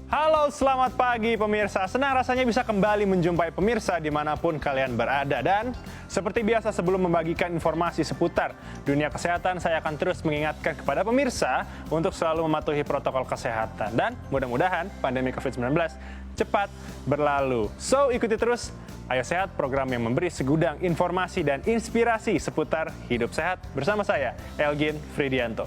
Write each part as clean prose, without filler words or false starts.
Halo, selamat pagi pemirsa. Senang rasanya bisa kembali menjumpai pemirsa dimanapun kalian berada. Dan seperti biasa sebelum membagikan informasi seputar dunia kesehatan, saya akan terus mengingatkan kepada pemirsa untuk selalu mematuhi protokol kesehatan. Dan mudah-mudahan pandemi COVID-19 cepat berlalu. So, ikuti terus Ayo Sehat, program yang memberi segudang informasi dan inspirasi seputar hidup sehat bersama saya, Elgin Fridianto.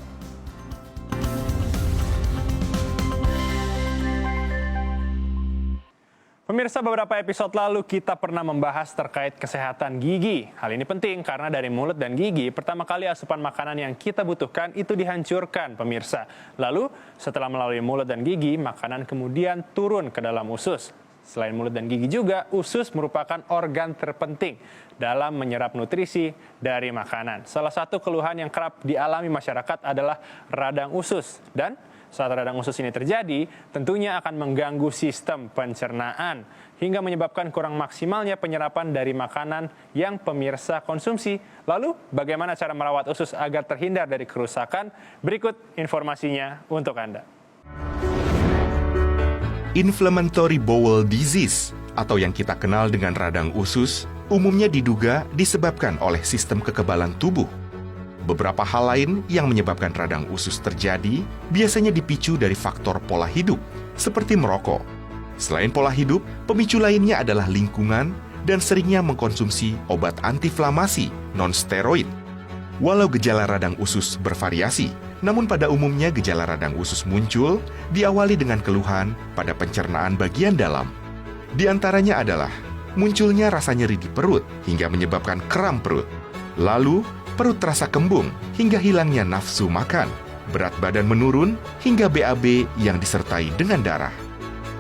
Pemirsa, beberapa episode lalu kita pernah membahas terkait kesehatan gigi. Hal ini penting karena dari mulut dan gigi, pertama kali asupan makanan yang kita butuhkan itu dihancurkan, pemirsa. Lalu, setelah melalui mulut dan gigi, makanan kemudian turun ke dalam usus. Selain mulut dan gigi juga, usus merupakan organ terpenting dalam menyerap nutrisi dari makanan. Salah satu keluhan yang kerap dialami masyarakat adalah radang usus. Dan saat radang usus ini terjadi, tentunya akan mengganggu sistem pencernaan hingga menyebabkan kurang maksimalnya penyerapan dari makanan yang pemirsa konsumsi. Lalu, bagaimana cara merawat usus agar terhindar dari kerusakan? Berikut informasinya untuk Anda. Inflammatory bowel disease atau yang kita kenal dengan radang usus umumnya diduga disebabkan oleh sistem kekebalan tubuh. Beberapa hal lain yang menyebabkan radang usus terjadi biasanya dipicu dari faktor pola hidup, seperti merokok. Selain pola hidup, pemicu lainnya adalah lingkungan dan seringnya mengkonsumsi obat antiinflamasi non-steroid. Walau gejala radang usus bervariasi, namun pada umumnya gejala radang usus muncul diawali dengan keluhan pada pencernaan bagian dalam. Di antaranya adalah munculnya rasa nyeri di perut hingga menyebabkan kram perut. Lalu, perut terasa kembung hingga hilangnya nafsu makan, berat badan menurun hingga BAB yang disertai dengan darah.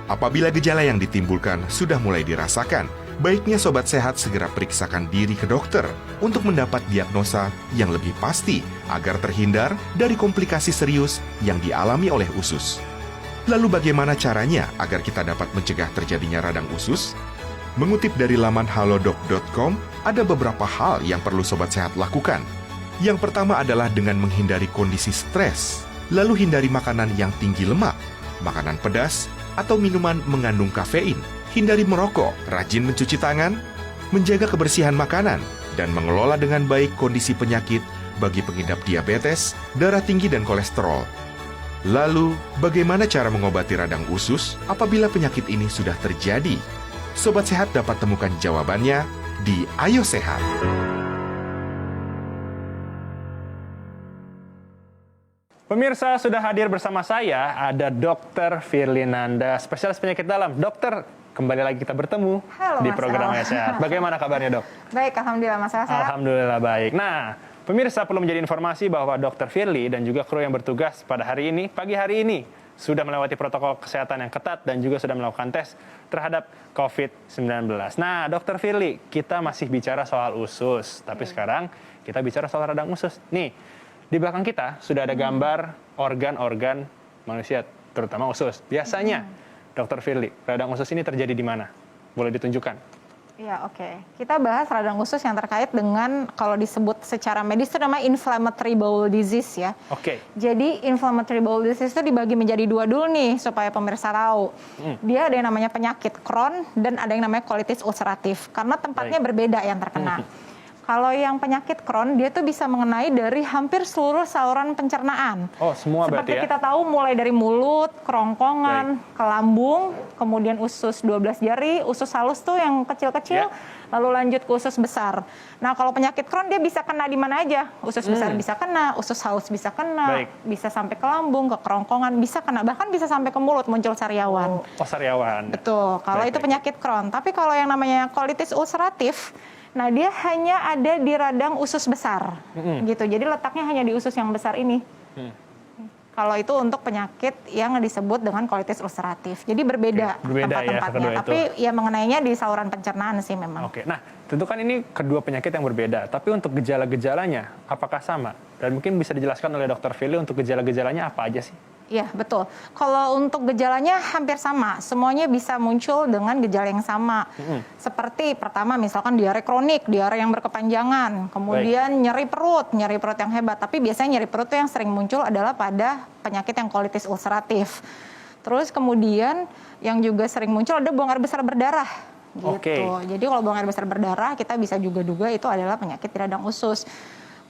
Apabila gejala yang ditimbulkan sudah mulai dirasakan, baiknya sobat sehat segera periksakan diri ke dokter untuk mendapat diagnosa yang lebih pasti agar terhindar dari komplikasi serius yang dialami oleh usus. Lalu bagaimana caranya agar kita dapat mencegah terjadinya radang usus? Mengutip dari laman halodoc.com, ada beberapa hal yang perlu sobat sehat lakukan. Yang pertama adalah dengan menghindari kondisi stres, lalu hindari makanan yang tinggi lemak, makanan pedas, atau minuman mengandung kafein. Hindari merokok, rajin mencuci tangan, menjaga kebersihan makanan, dan mengelola dengan baik kondisi penyakit bagi pengidap diabetes, darah tinggi, dan kolesterol. Lalu, bagaimana cara mengobati radang usus apabila penyakit ini sudah terjadi? Sobat Sehat dapat temukan jawabannya di Ayo Sehat. Pemirsa, sudah hadir bersama saya ada Dr. Firly Nanda, spesialis penyakit dalam. Dokter, kembali lagi kita bertemu di program Ayo Sehat. Bagaimana kabarnya, Dok? Baik, alhamdulillah, Mas sehat. Alhamdulillah baik. Nah, pemirsa perlu menjadi informasi bahwa Dr. Firly dan juga kru yang bertugas pada hari ini, pagi hari ini, sudah melewati protokol kesehatan yang ketat dan juga sudah melakukan tes terhadap COVID-19. Nah, Dr. Firly, kita masih bicara soal usus, tapi sekarang kita bicara soal radang usus. Nih, di belakang kita sudah ada gambar organ-organ manusia, terutama usus. Biasanya, Dr. Firly, radang usus ini terjadi di mana? Boleh ditunjukkan? Ya, oke. Kita bahas radang usus yang terkait dengan, kalau disebut secara medis itu namanya inflammatory bowel disease ya. Oke. Jadi inflammatory bowel disease itu dibagi menjadi dua dulu nih supaya pemirsa tahu. Dia ada yang namanya penyakit Crohn dan ada yang namanya colitis ulceratif. Karena tempatnya berbeda yang terkena. Kalau yang penyakit Crohn, dia tuh bisa mengenai dari hampir seluruh saluran pencernaan. Oh, semua berarti ya? Seperti kita tahu mulai dari mulut, kerongkongan, ke lambung, kemudian usus 12 jari, usus halus tuh yang kecil-kecil, lalu lanjut ke usus besar. Nah, kalau penyakit Crohn dia bisa kena di mana aja. Usus besar bisa kena, usus halus bisa kena, bisa sampai ke lambung, ke kerongkongan, bisa kena, bahkan bisa sampai ke mulut muncul sariawan. Oh, sariawan. Betul, kalau itu penyakit Crohn. Tapi kalau yang namanya colitis ulceratif, nah dia hanya ada di radang usus besar, gitu. Jadi letaknya hanya di usus yang besar ini. Kalau itu untuk penyakit yang disebut dengan colitis ulceratif. Jadi berbeda tempat-tempatnya. Ya, tapi ya mengenainya di saluran pencernaan sih memang. Oke, nah tentu kan ini kedua penyakit yang berbeda. Tapi untuk gejala-gejalanya, apakah sama? Dan mungkin bisa dijelaskan oleh Dr. Firly untuk gejala-gejalanya apa aja sih? Iya, betul. Kalau untuk gejalanya hampir sama. Semuanya bisa muncul dengan gejala yang sama. Seperti pertama misalkan diare kronik, diare yang berkepanjangan. Kemudian nyeri perut yang hebat. Tapi biasanya nyeri perut yang sering muncul adalah pada penyakit yang colitis ulceratif. Terus kemudian yang juga sering muncul ada buang air besar berdarah. Gitu. Oke. Jadi kalau buang air besar berdarah kita bisa juga duga itu adalah penyakit di radang usus.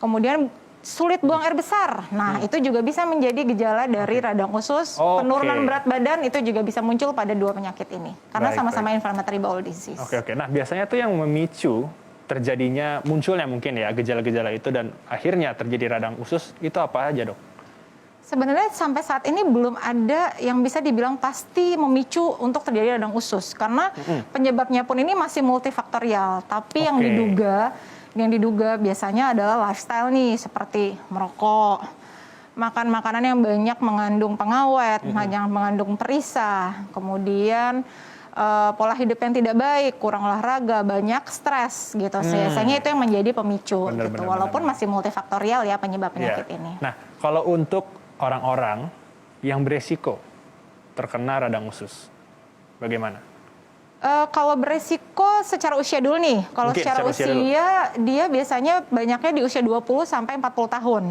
Kemudian sulit buang air besar. Nah, itu juga bisa menjadi gejala dari radang usus. Penurunan berat badan itu juga bisa muncul pada dua penyakit ini. Karena sama-sama inflammatory bowel disease. Oke. Nah, biasanya tuh yang memicu terjadinya munculnya mungkin ya gejala-gejala itu dan akhirnya terjadi radang usus itu apa aja, Dok? Sebenarnya sampai saat ini belum ada yang bisa dibilang pasti memicu untuk terjadi radang usus karena penyebabnya pun ini masih multifaktorial. Tapi yang diduga biasanya adalah lifestyle nih, seperti merokok, makan makanan yang banyak mengandung pengawet, yang mengandung perisai, kemudian pola hidup yang tidak baik, kurang olahraga, banyak stres gitu. Biasanya itu yang menjadi pemicu gitu. Walaupun masih multifaktorial ya penyebab penyakit ini. Nah, kalau untuk orang-orang yang beresiko terkena radang usus, bagaimana? Kalau beresiko secara usia dulu nih. Kalau secara usia dia biasanya banyaknya di usia 20 sampai 40 tahun.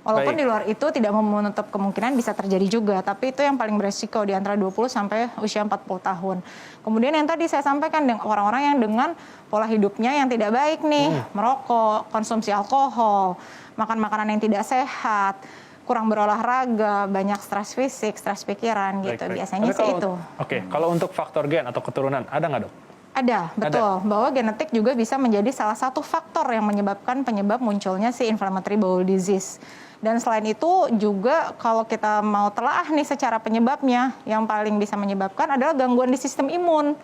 Walaupun di luar itu tidak menutup kemungkinan bisa terjadi juga, tapi itu yang paling beresiko di antara 20 sampai usia 40 tahun. Kemudian yang tadi saya sampaikan dengan orang-orang yang dengan pola hidupnya yang tidak baik nih, merokok, konsumsi alkohol, makan makanan yang tidak sehat, kurang berolahraga, banyak stres fisik, stres pikiran gitu. Biasanya sih itu. Oke, kalau untuk faktor gen atau keturunan ada nggak, Dok? Ada, betul. Bahwa genetik juga bisa menjadi salah satu faktor yang menyebabkan penyebab munculnya si inflammatory bowel disease. Dan selain itu juga kalau kita mau telaah nih secara penyebabnya, yang paling bisa menyebabkan adalah gangguan di sistem imun,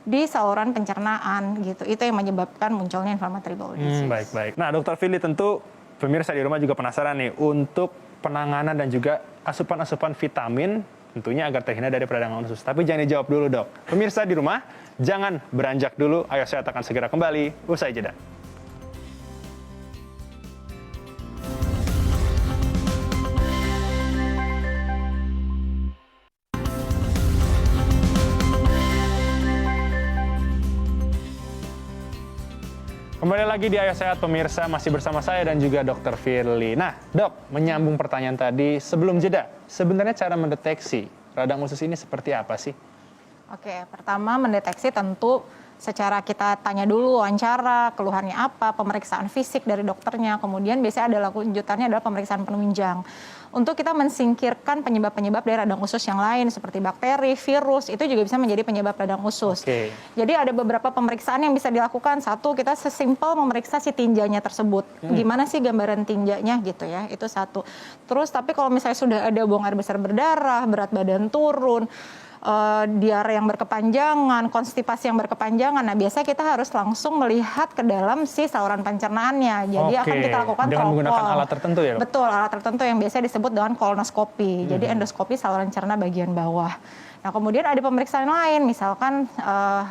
di saluran pencernaan gitu. Itu yang menyebabkan munculnya inflammatory bowel disease. Baik. Nah, Dokter Fili, tentu pemirsa di rumah juga penasaran nih untuk penanganan dan juga asupan-asupan vitamin tentunya agar terhindar dari peradangan usus. Tapi jangan dijawab dulu, Dok. Pemirsa di rumah, jangan beranjak dulu. Ayo, saya akan segera kembali usai jeda. Kembali lagi di Ayo Sehat pemirsa, masih bersama saya dan juga Dr. Firly. Nah, Dok, menyambung pertanyaan tadi sebelum jeda, sebenarnya cara mendeteksi radang usus ini seperti apa sih? Oke, pertama mendeteksi tentu secara kita tanya dulu wawancara, keluhannya apa, pemeriksaan fisik dari dokternya, kemudian biasanya ada lanjutannya adalah pemeriksaan penunjang. Untuk kita mensingkirkan penyebab-penyebab dari radang usus yang lain seperti bakteri, virus, itu juga bisa menjadi penyebab radang usus. Jadi ada beberapa pemeriksaan yang bisa dilakukan. Satu, kita sesimpel memeriksa si tinjanya tersebut. Gimana sih gambaran tinjanya gitu ya, itu satu. Terus tapi kalau misalnya sudah ada buang air besar berdarah, berat badan turun, diare yang berkepanjangan, konstipasi yang berkepanjangan. Nah, biasanya kita harus langsung melihat ke dalam si saluran pencernaannya. Jadi akan kita lakukan dengan menggunakan alat tertentu ya? Betul, alat tertentu yang biasanya disebut dengan kolonoskopi. Jadi endoskopi saluran cerna bagian bawah. Nah, kemudian ada pemeriksaan lain, misalkan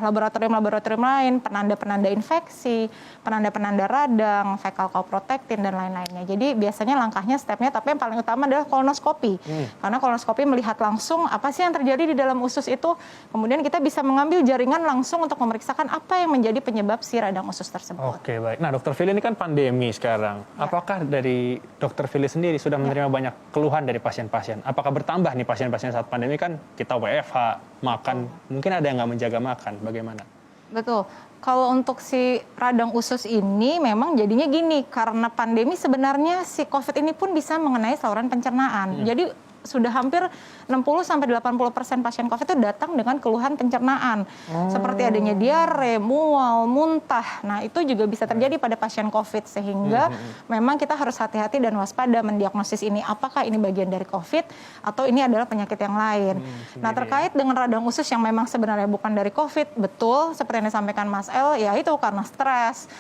laboratorium-laboratorium lain, penanda-penanda infeksi, penanda-penanda radang, fecal cow protectin, dan lain-lainnya. Jadi biasanya langkahnya, stepnya, tapi yang paling utama adalah kolonoskopi. Karena kolonoskopi melihat langsung apa sih yang terjadi di dalam usus itu, kemudian kita bisa mengambil jaringan langsung untuk memeriksakan apa yang menjadi penyebab si radang usus tersebut. Oke, baik. Nah, Dokter Fili, ini kan pandemi sekarang. Apakah dari Dokter Fili sendiri sudah menerima banyak keluhan dari pasien-pasien? Apakah bertambah nih pasien-pasien saat pandemi? Kan kita WFH, makan, mungkin ada yang nggak menjaga makan, bagaimana? Betul. Kalau untuk si radang usus ini memang jadinya gini, karena pandemi sebenarnya si COVID ini pun bisa mengenai saluran pencernaan. Jadi sudah hampir 60-80% pasien COVID itu datang dengan keluhan pencernaan. Seperti adanya diare, mual, muntah. Nah, itu juga bisa terjadi pada pasien COVID. Sehingga memang kita harus hati-hati dan waspada mendiagnosis ini. Apakah ini bagian dari COVID atau ini adalah penyakit yang lain. Nah, terkait dengan radang usus yang memang sebenarnya bukan dari COVID, betul seperti yang disampaikan Mas El, ya itu karena stres.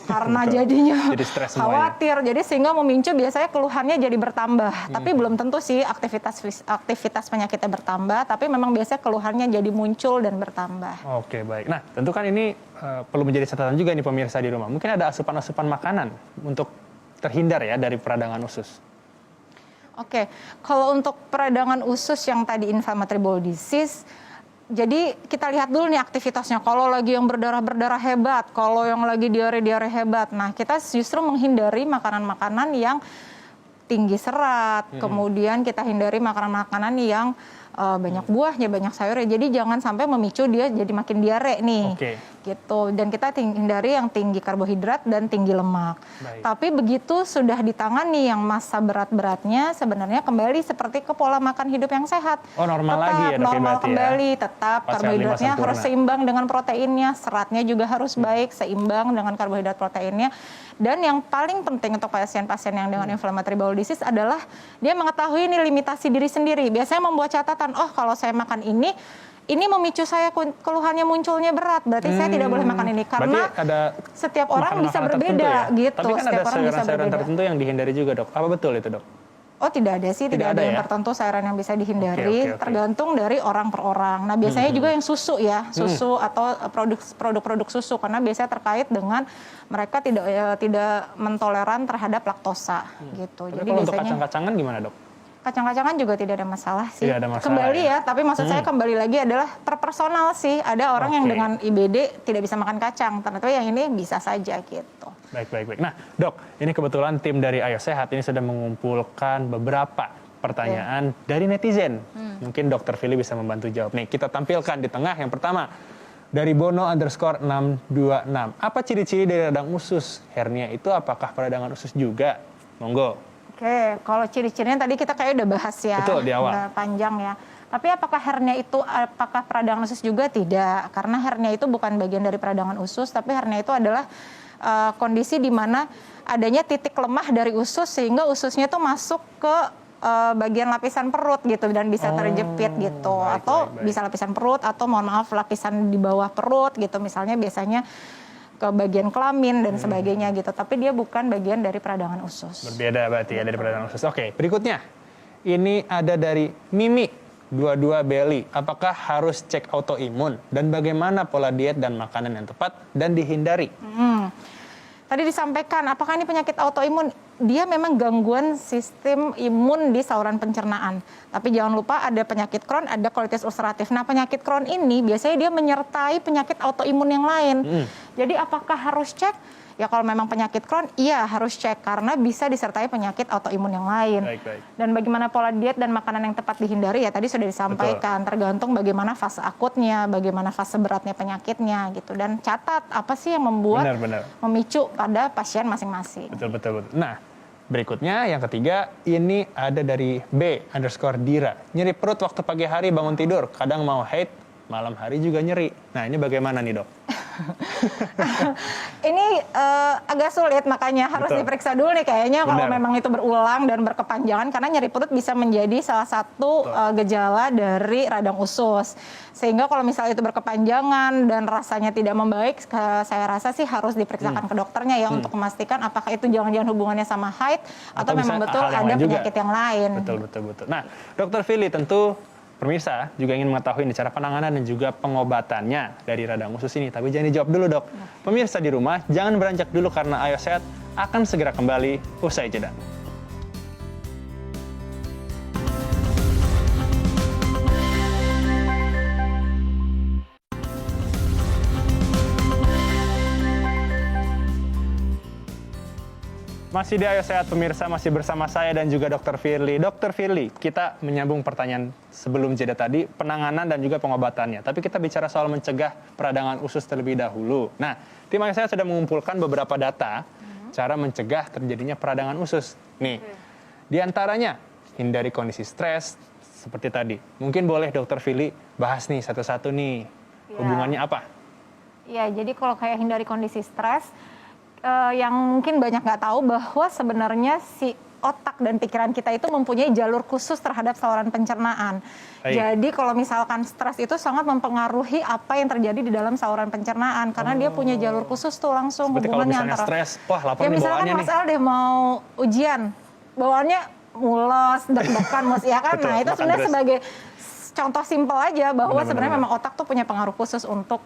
Karena jadinya khawatir. Jadi sehingga memicu biasanya keluhannya jadi bertambah. Tapi belum tentu sih aktivitas penyakitnya bertambah, tapi memang biasanya keluhannya jadi muncul dan bertambah. Oke, baik. Nah, tentu kan ini perlu menjadi catatan juga nih pemirsa di rumah. Mungkin ada asupan-asupan makanan untuk terhindar ya dari peradangan usus. Oke, kalau untuk peradangan usus yang tadi inflammatory bowel disease, jadi kita lihat dulu nih aktivitasnya. Kalau lagi yang berdarah-berdarah hebat, kalau yang lagi diare-diare hebat. Nah, kita justru menghindari makanan-makanan yang tinggi serat, kemudian kita hindari makanan-makanan yang banyak buahnya, banyak sayurnya. Jadi jangan sampai memicu dia jadi makin diare nih. Oke. Gitu. Dan kita hindari yang tinggi karbohidrat dan tinggi lemak. Baik. Tapi begitu sudah ditangani yang masa berat-beratnya, sebenarnya kembali seperti ke pola makan hidup yang sehat. Oh, normal tetap lagi ya, Dok, normal berarti ya? kembali, tetap Pas karbohidratnya sempurna. harus seimbang dengan proteinnya, seratnya juga harus baik, seimbang dengan karbohidrat proteinnya. Dan yang paling penting untuk pasien-pasien yang dengan inflammatory bowel disease adalah dia mengetahui ini limitasi diri sendiri. Biasanya membuat catatan, oh kalau saya makan ini memicu saya keluhannya munculnya berat, berarti saya tidak boleh makan ini karena Berarti ada setiap orang bisa makanan-makanan tertentu berbeda ya? gitu. Tapi kan Setiap ada orang bisa sayuran-sayuran berbeda. tertentu yang dihindari juga, Dok. Apa betul itu, Dok? Oh tidak ada sih, tidak ada yang ya? tertentu sayuran yang bisa dihindari, Oke. tergantung dari orang per orang. Nah biasanya juga yang susu ya, susu atau produk-produk susu, karena biasanya terkait dengan mereka tidak mentoleran terhadap laktosa gitu. Tapi Jadi kalau untuk biasanya kacang-kacangan gimana, Dok? kacang-kacangan juga tidak ada masalah sih. Tidak ada masalah, Kembali ya? ya, tapi maksud saya kembali lagi adalah terpersonal sih. Ada orang yang Oke. dengan IBD tidak bisa makan kacang, ternyata yang ini bisa saja gitu. Baik. Nah, Dok, ini kebetulan tim dari Ayo Sehat ini sudah mengumpulkan beberapa pertanyaan dari netizen. Mungkin Dr. Fili bisa membantu jawab. Nih, kita tampilkan di tengah. Yang pertama, dari Bono_626. Apa ciri-ciri dari radang usus? Hernia itu apakah peradangan usus juga? Monggo. Oke, kalau ciri-cirinya tadi kita kayak udah bahas ya. Betul, di awal. Udah panjang ya. Tapi apakah hernia itu apakah peradangan usus juga? Tidak. Karena hernia itu bukan bagian dari peradangan usus, tapi hernia itu adalah kondisi di mana adanya titik lemah dari usus sehingga ususnya itu masuk ke bagian lapisan perut gitu dan bisa terjepit gitu. Atau bisa lapisan perut atau mohon maaf lapisan di bawah perut gitu. Misalnya biasanya ke bagian kelamin dan sebagainya gitu. Tapi dia bukan bagian dari peradangan usus. Berbeda berarti ya dari peradangan usus. Oke, berikutnya. Ini ada dari Mimi 22 Belly. Apakah harus cek autoimun dan bagaimana pola diet dan makanan yang tepat dan dihindari? Tadi disampaikan, apakah ini penyakit autoimun? Dia memang gangguan sistem imun di saluran pencernaan. Tapi jangan lupa ada penyakit Crohn, ada colitis ulceratif. Nah, penyakit Crohn ini biasanya dia menyertai penyakit autoimun yang lain. Jadi apakah harus cek? Ya kalau memang penyakit Crohn, iya harus cek karena bisa disertai penyakit autoimun yang lain. Baik. Dan bagaimana pola diet dan makanan yang tepat dihindari ya tadi sudah disampaikan. Tergantung bagaimana fase akutnya, bagaimana fase beratnya penyakitnya gitu. Dan catat apa sih yang membuat Benar. memicu pada pasien masing-masing. Betul. Nah, berikutnya yang ketiga, ini ada dari B_Dira. Nyeri perut waktu pagi hari bangun tidur, kadang mau haid, malam hari juga nyeri. Nah, ini bagaimana nih, Dok? Ini agak sulit, makanya harus Betul. diperiksa dulu nih kayaknya kalau Benar. memang itu berulang dan berkepanjangan, karena nyeri perut bisa menjadi salah satu gejala dari radang usus. Sehingga kalau misalnya itu berkepanjangan dan rasanya tidak membaik, saya rasa sih harus diperiksakan ke dokternya ya untuk memastikan apakah itu jangan-jangan hubungannya sama haid atau memang bisa betul hal yang ada lain juga. penyakit yang lain. Betul. Nah, Dr. Fili tentu pemirsa juga ingin mengetahui nih cara penanganan dan juga pengobatannya dari radang usus ini. Tapi jangan dijawab dulu, Dok. Pemirsa di rumah, jangan beranjak dulu karena Ayo Sehat akan segera kembali usai jeda. Masih di Ayo Sehat pemirsa, masih bersama saya dan juga Dr. Firly. Dr. Firly, kita menyambung pertanyaan sebelum jeda tadi, penanganan dan juga pengobatannya. Tapi kita bicara soal mencegah peradangan usus terlebih dahulu. Nah, tim Ayo Sehat sudah mengumpulkan beberapa data cara mencegah terjadinya peradangan usus. Nih, di antaranya hindari kondisi stres seperti tadi. Mungkin boleh Dr. Firly bahas nih satu-satu nih, hubungannya apa? Ya, jadi kalau kayak hindari kondisi stres, yang mungkin banyak nggak tahu bahwa sebenarnya si otak dan pikiran kita itu mempunyai jalur khusus terhadap saluran pencernaan. Baik. Jadi kalau misalkan stres itu sangat mempengaruhi apa yang terjadi di dalam saluran pencernaan karena dia punya jalur khusus tuh langsung Seperti kalau hubungannya misalnya antara. stres, wah lapar Ya nih misalkan bawaannya Mas nih. Al deh mau ujian, bawaannya mules, deg-degan, ya kan? Betul, Nah itu makan sebenarnya terus. sebagai contoh simpel aja bahwa Benar, sebenarnya benar. memang otak tuh punya pengaruh khusus untuk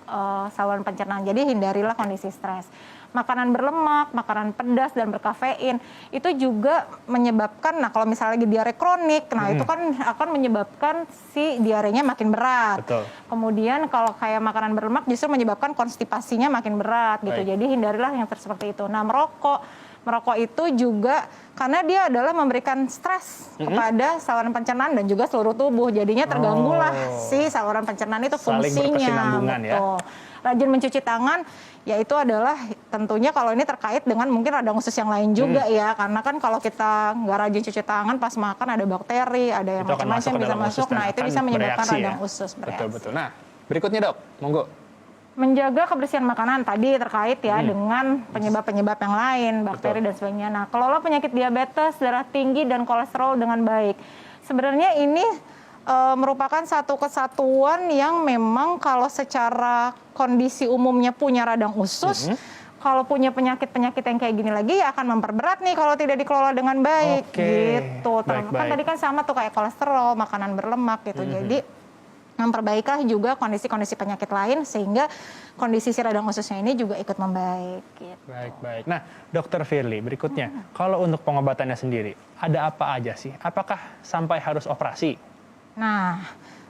saluran pencernaan. Jadi hindarilah kondisi stres. Makanan berlemak, makanan pedas dan berkafein itu juga menyebabkan, nah kalau misalnya lagi diare kronik, nah itu kan akan menyebabkan si diarenya makin berat. Betul. Kemudian kalau kayak makanan berlemak justru menyebabkan konstipasinya makin berat gitu. Baik. Jadi hindarilah yang seperti itu. Nah merokok, merokok itu juga karena dia adalah memberikan stres kepada saluran pencernaan dan juga seluruh tubuh. Jadinya terganggulah si saluran pencernaan itu Saling fungsinya. berkesinambungan ya. Betul. Rajin mencuci tangan, ya itu adalah tentunya kalau ini terkait dengan mungkin radang usus yang lain juga ya. Karena kan kalau kita nggak rajin cuci tangan pas makan ada bakteri, ada yang Itu akan macam-macam masuk ke bisa dalam usus masuk. dan Nah itu akan bisa menyebabkan bereaksi radang ya. usus bereaksi. Betul-betul. Nah, berikutnya dok, monggo. Menjaga kebersihan makanan tadi terkait ya dengan penyebab-penyebab yang lain, bakteri dan sebagainya. Nah, kelola penyakit diabetes, darah tinggi, dan kolesterol dengan baik. Sebenarnya ini merupakan satu kesatuan yang memang kalau secara kondisi umumnya punya radang usus, kalau punya penyakit-penyakit yang kayak gini lagi ya akan memperberat nih kalau tidak dikelola dengan baik gitu. Kan tadi kan sama tuh kayak kolesterol, makanan berlemak gitu. Jadi memperbaiklah juga kondisi-kondisi penyakit lain sehingga kondisi si radang ususnya ini juga ikut membaik. Gitu. Baik. Nah, Dokter Firly, berikutnya, kalau untuk pengobatannya sendiri, ada apa aja sih? Apakah sampai harus operasi? Nah,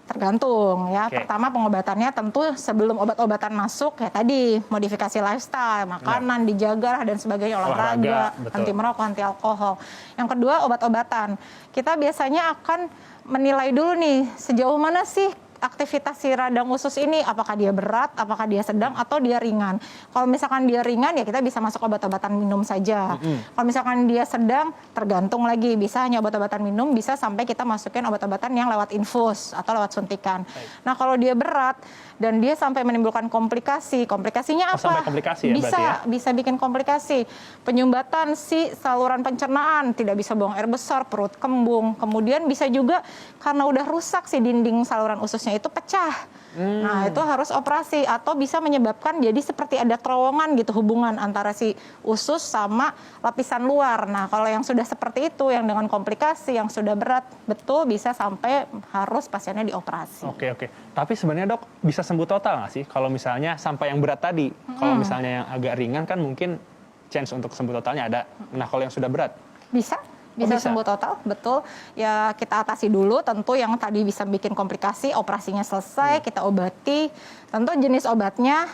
tergantung ya. Pertama pengobatannya tentu sebelum obat-obatan masuk ya tadi modifikasi lifestyle, makanan dijaga dan sebagainya, olahraga, anti merokok, anti alkohol. Yang kedua obat-obatan. Kita biasanya akan menilai dulu nih sejauh mana sih aktivitas si radang usus ini, apakah dia berat, apakah dia sedang, atau dia ringan. Kalau misalkan dia ringan, ya kita bisa masuk obat-obatan minum saja. Kalau misalkan dia sedang, tergantung lagi. Bisa hanya obat-obatan minum, bisa sampai kita masukin obat-obatan yang lewat infus atau lewat suntikan. Nah, kalau dia berat, dan dia sampai menimbulkan komplikasi. Komplikasinya apa? Sampai komplikasi ya berarti ya? Bisa bikin komplikasi. Penyumbatan si saluran pencernaan, tidak bisa buang air besar, perut kembung. Kemudian bisa juga karena udah rusak si dinding saluran ususnya itu pecah. Nah, itu harus operasi atau bisa menyebabkan jadi seperti ada terowongan gitu hubungan antara si usus sama lapisan luar. Nah, kalau yang sudah seperti itu, yang dengan komplikasi, yang sudah berat, betul bisa sampai harus pasiennya dioperasi. Oke. Tapi sebenarnya dok, bisa sembuh total nggak sih? Kalau misalnya sampai yang berat tadi, kalau misalnya yang agak ringan kan mungkin chance untuk sembuh totalnya ada. Nah, kalau yang sudah berat? Bisa sembuh total, betul. Ya kita atasi dulu, tentu yang tadi bisa bikin komplikasi, operasinya selesai, kita obati. Tentu jenis obatnya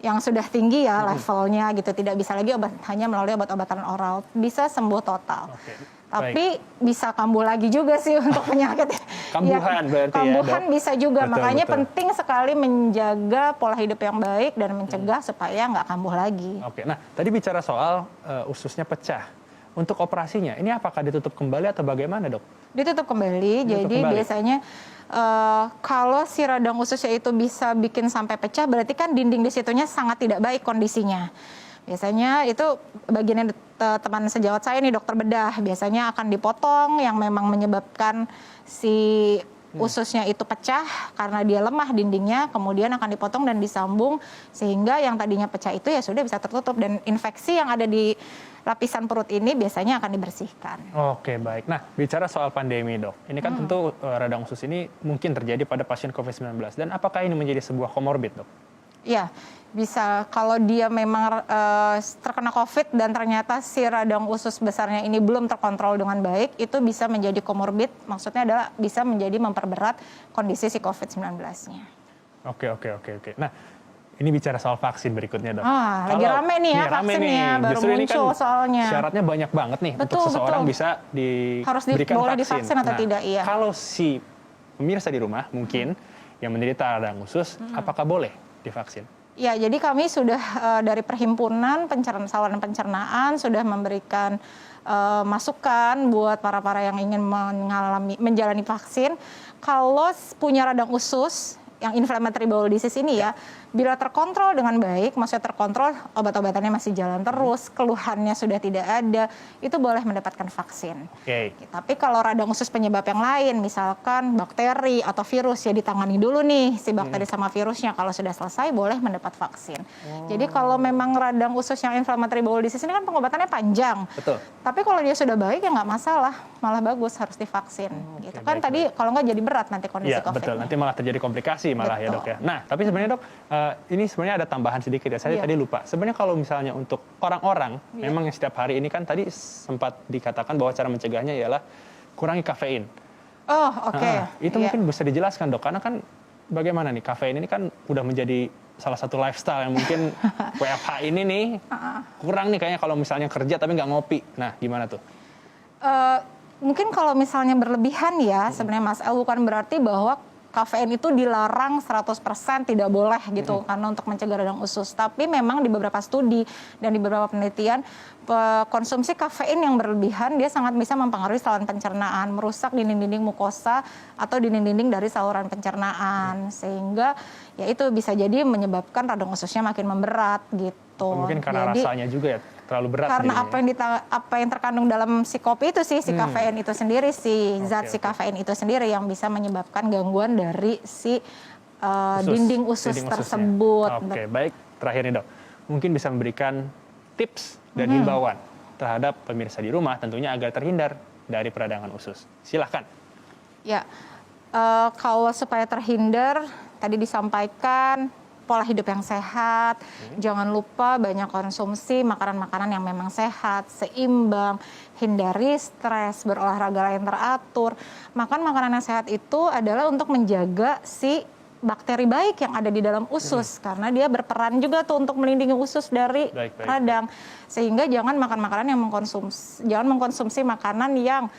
yang sudah tinggi ya levelnya gitu, tidak bisa lagi hanya melalui obat-obatan oral, bisa sembuh total. Tapi bisa kambuh lagi juga sih untuk penyakit. Kambuhan berarti ya, kambuhan bisa juga, makanya betul. penting sekali menjaga pola hidup yang baik dan mencegah supaya nggak kambuh lagi. Oke, nah tadi bicara soal ususnya pecah. Untuk operasinya, ini apakah ditutup kembali atau bagaimana dok? Ditutup kembali, jadi biasanya kalau si radang ususnya itu bisa bikin sampai pecah, berarti kan dinding di situnya sangat tidak baik kondisinya. Biasanya itu bagian teman sejawat saya nih dokter bedah, biasanya akan dipotong yang memang menyebabkan si ususnya itu pecah karena dia lemah dindingnya, kemudian akan dipotong dan disambung sehingga yang tadinya pecah itu ya sudah bisa tertutup dan infeksi yang ada di lapisan perut ini biasanya akan dibersihkan. Oke, baik. Nah, bicara soal pandemi dok, ini kan tentu radang usus ini mungkin terjadi pada pasien COVID-19 dan apakah ini menjadi sebuah komorbid dok? Ya, bisa. Kalau dia memang terkena COVID dan ternyata si radang usus besarnya ini belum terkontrol dengan baik, itu bisa menjadi komorbid. Maksudnya adalah bisa menjadi memperberat kondisi si COVID-19-nya. Oke. Nah, ini bicara soal vaksin berikutnya dok. Lagi rame nih ya vaksinnya, baru justru muncul ini kan soalnya. Syaratnya banyak banget nih untuk seseorang bisa diberikan boleh vaksin. divaksin atau tidak, iya. Kalau si pemirsa di rumah mungkin yang menderita radang usus, apakah boleh divaksin? Ya, jadi kami sudah dari Perhimpunan Saluran Pencernaan sudah memberikan masukan buat para yang ingin menjalani vaksin. Kalau punya radang usus yang inflammatory bowel disease ini ya, bila terkontrol dengan baik, maksudnya terkontrol, obat-obatannya masih jalan terus, keluhannya sudah tidak ada, itu boleh mendapatkan vaksin. Tapi kalau radang usus penyebab yang lain, misalkan bakteri atau virus, ya ditangani dulu nih si bakteri sama virusnya. Kalau sudah selesai, boleh mendapat vaksin. Jadi kalau memang radang usus yang inflammatory bowel disease ini kan pengobatannya panjang. Betul. Tapi kalau dia sudah baik ya nggak masalah, malah bagus harus divaksin. Gitu kan tadi kalau nggak jadi berat nanti kondisi COVID-nya. Betul, nanti malah terjadi komplikasi malah ya dok ya. Nah, tapi sebenarnya dok, ini sebenarnya ada tambahan sedikit ya, saya tadi lupa. Sebenarnya kalau misalnya untuk orang-orang, memang yang setiap hari ini kan tadi sempat dikatakan bahwa cara mencegahnya ialah kurangi kafein. Itu mungkin bisa dijelaskan dok, karena kan bagaimana nih kafein ini kan udah menjadi salah satu lifestyle yang mungkin WFH ini nih kurang nih kayaknya kalau misalnya kerja tapi nggak ngopi. Nah, gimana tuh? Mungkin kalau misalnya berlebihan ya, sebenarnya Mas El, bukan berarti bahwa kafein itu dilarang 100% tidak boleh gitu karena untuk mencegah radang usus. Tapi memang di beberapa studi dan di beberapa penelitian konsumsi kafein yang berlebihan dia sangat bisa mempengaruhi saluran pencernaan, merusak dinding-dinding mukosa atau dinding-dinding dari saluran pencernaan sehingga ya itu bisa jadi menyebabkan radang ususnya makin memberat gitu. Mungkin karena jadi, rasanya juga ya terlalu berat. karena jadinya. apa yang terkandung dalam si kopi itu sih, si kafein itu sendiri, zat kafein itu sendiri yang bisa menyebabkan gangguan dari si dinding usus dinding ususnya. tersebut. Oke, baik. Terakhir nih dok, mungkin bisa memberikan tips dan himbauan terhadap pemirsa di rumah tentunya agar terhindar dari peradangan usus. Silahkan. Ya, kalau supaya terhindar, tadi disampaikan pola hidup yang sehat, jangan lupa banyak konsumsi makanan-makanan yang memang sehat, seimbang, hindari stres, berolahraga yang teratur. Makan makanan yang sehat itu adalah untuk menjaga si bakteri baik yang ada di dalam usus, karena dia berperan juga tuh untuk melindungi usus dari radang. Sehingga jangan makan makanan yang jangan mengkonsumsi makanan yang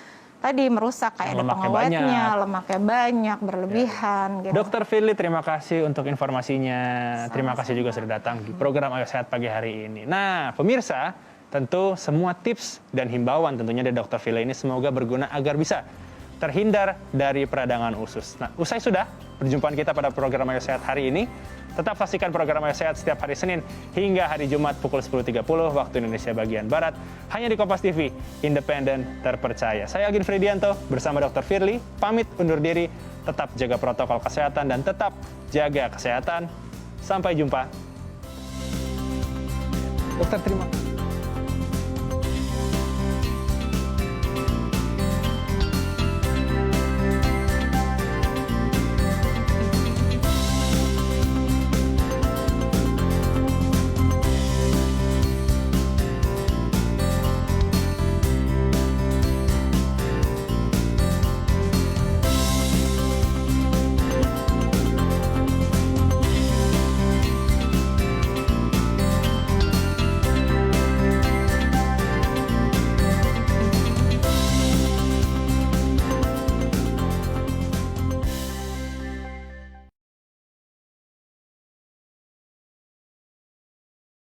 tadi merusak kayak ada pengawetnya, lemaknya banyak, berlebihan. Ya. Gitu. Dr. Firly, terima kasih untuk informasinya. Terima kasih juga sudah datang di program Ayo Sehat pagi hari ini. Nah, pemirsa, tentu semua tips dan himbauan tentunya dari Dr. Firly ini semoga berguna agar bisa terhindar dari peradangan usus. Nah, usai sudah perjumpaan kita pada program Ayo Sehat hari ini. Tetap saksikan program Ayo Sehat setiap hari Senin hingga hari Jumat pukul 10.30 waktu Indonesia bagian Barat. Hanya di Kompas TV, independen, terpercaya. Saya Agin Fridianto bersama Dr. Firly, pamit undur diri. Tetap jaga protokol kesehatan dan tetap jaga kesehatan. Sampai jumpa. Dokter, terima kasih.